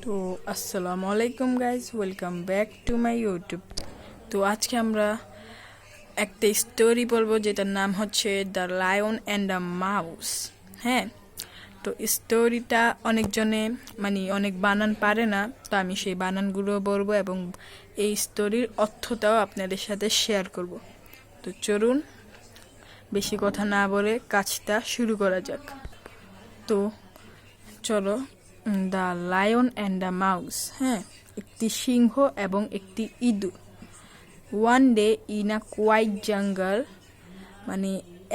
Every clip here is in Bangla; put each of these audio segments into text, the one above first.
তো আসসালামু আলাইকুম guys, welcome back to my YouTube. তো আজকে আমরা একটা স্টোরি বলবো যেটার নাম হচ্ছে the lion and the mouse. হ্যাঁ, তো স্টোরিটা অনেকজনে অনেক বানান পারে না, তো আমি সেই বানানগুলো বলবো এবং এই স্টোরির অর্থটাও আপনাদের সাথে শেয়ার করব। তো চলুন বেশি কথা না বলে কাজটা শুরু করা যাক। তো চলো, the lion and the mouse. হ্যাঁ, একটি সিংহ এবং একটি ইঁদুর। One day in a quiet jungle,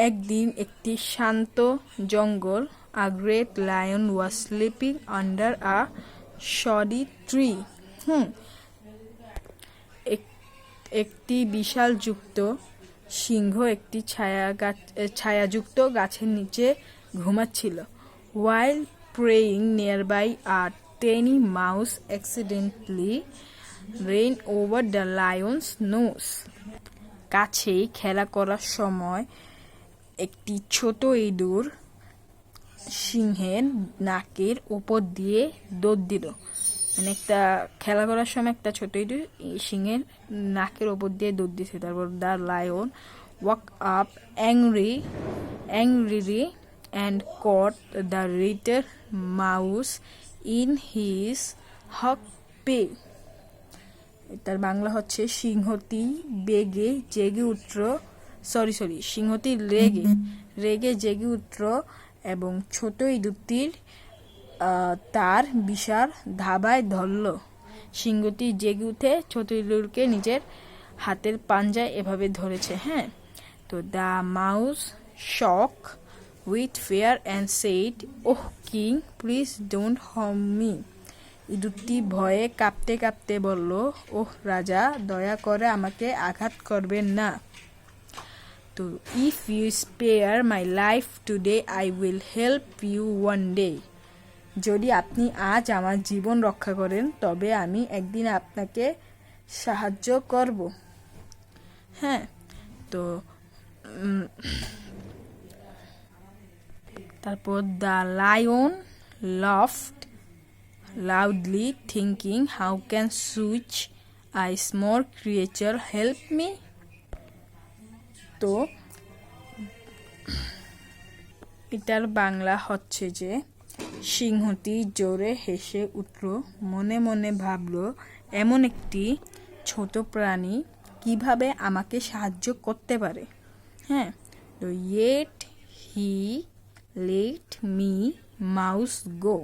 একদিন একটি শান্ত জঙ্গল, a great lion was sleeping under a shady tree. একটি বিশাল যুক্ত সিংহ একটি ছায়াযুক্ত গাছের নিচে ঘুমাচ্ছিল। While praying nearby, a tiny mouse accidentally ran over the lion's nose. কাছেই খেলা করার সময় একটি ছোট ইঁদুর সিংহের নাকের উপর দিয়ে দৌড় দিল। একটা খেলা করার সময় একটা ছোট ইঁদুর সিংহের নাকের উপর দিয়ে দৌড় দিছে। তারপর the lion walk up angrily and caught the little mouse in his hawk paw. এটার বাংলা হচ্ছে সিংহটি রেগে জেগে উঠল এবং ছোট ইঁদুরটির তার বিশাল ধাবায় ধরল। সিংহটি জেগে উঠে ছোট ইঁদুরকে নিজের হাতের পাঞ্জায় এভাবে ধরেছে। হ্যাঁ, তো the mouse shock with fear and said, "Oh king, please don't harm me." ইঁদুরটি ভয়ে কাঁপতে কাঁপতে বলল, ওহ রাজা, দয়া করে আমাকে আঘাত করবেন না। তো if you spare my life today, I will help you one day. যদি আপনি আজ আমার জীবন রক্ষা করেন তবে আমি একদিন আপনাকে সাহায্য করব। হ্যাঁ, তো তারপর the lion laughed loudly, thinking, how can such a small creature help me? তো এটার বাংলা হচ্ছে যে সিংহটি জোরে হেসে উঠল, মনে মনে ভাবল, এমন একটি ছোট প্রাণী কিভাবে আমাকে সাহায্য করতে পারে। হ্যাঁ, তো yet he let me mouse go.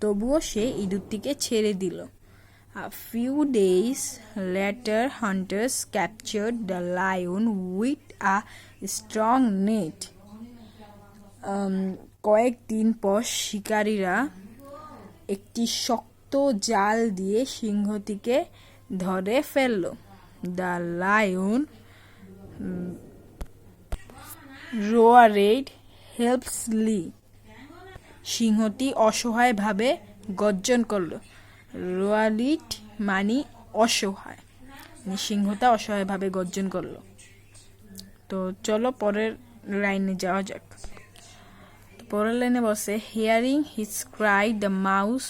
তবুও সে ইঁদুরটিকে ছেড়ে দিল। A few days later, hunters captured the lion with a strong net. কয়েকদিন পর শিকারীরা একটি শক্ত জাল দিয়ে সিংহটিকে ধরে ফেলল। The lion roared helplessly. সিংহটি অসহায়ভাবে গর্জন করল। রোয়ালিট অসহায়, সিংহটা অসহায়ভাবে গর্জন করল। তো চলো পরের লাইনে যাওয়া যাক। পরের লাইনে বসে, hearing his Cry the mouse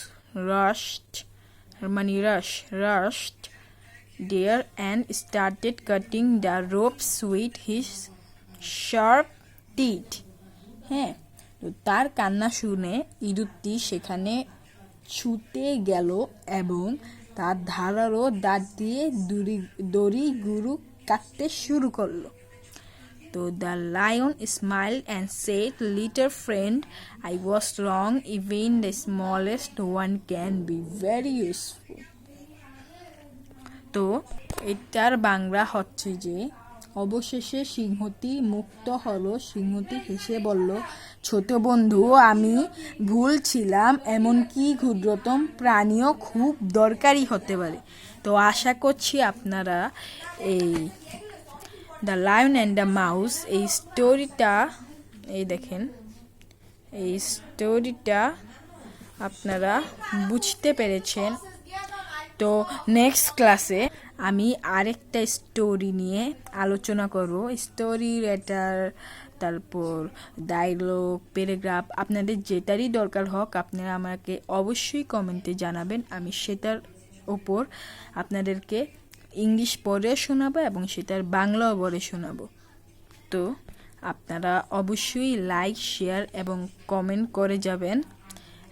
rushed there and started cutting the ropes with his sharp teeth. হ্যাঁ, তো তার কান্না শুনে ইঁদুরটি সেখানে ছুটে গেল এবং তার ধারালো দাঁত দিয়ে দড়িগুলো কাটতে শুরু করলো। তো the lion smiled and said, little friend, I was wrong. Even the smallest one can be very useful. তো এটার বাংলা হচ্ছে যে অবশেষে সিংহটি মুক্ত হলো। সিংহটি হেসে বলল, ছোট বন্ধু, আমি ভুল ছিলাম, এমনকি ক্ষুদ্রতম প্রাণীও খুব দরকারি হতে পারে। তো আশা করছি আপনারা এই the lion and the mouse এই স্টোরিটা আপনারা বুঝতে পেরেছেন। তো নেক্সট ক্লাসে আমি আরেকটা স্টোরি নিয়ে আলোচনা করব। এটার তারপর ডায়লগ, প্যারাগ্রাফ, আপনাদের যেটারই দরকার হোক আপনারা আমাকে অবশ্যই কমেন্টে জানাবেন। আমি সেটার উপর আপনাদেরকে ইংলিশ পড়ে শোনাবো এবং সেটার বাংলাও পড়ে শোনাবো। তো আপনারা অবশ্যই লাইক, শেয়ার এবং কমেন্ট করে যাবেন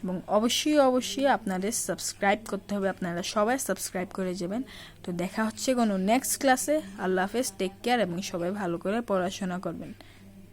এবং অবশ্যই আপনাদের সাবস্ক্রাইব করতে হবে। আপনারা সবাই সাবস্ক্রাইব করে যাবেন। তো দেখা হচ্ছে কোনো নেক্সট ক্লাসে। আল্লাহ হাফেজ, টেক কেয়ার এবং সবাই ভালো করে পড়াশোনা করবেন।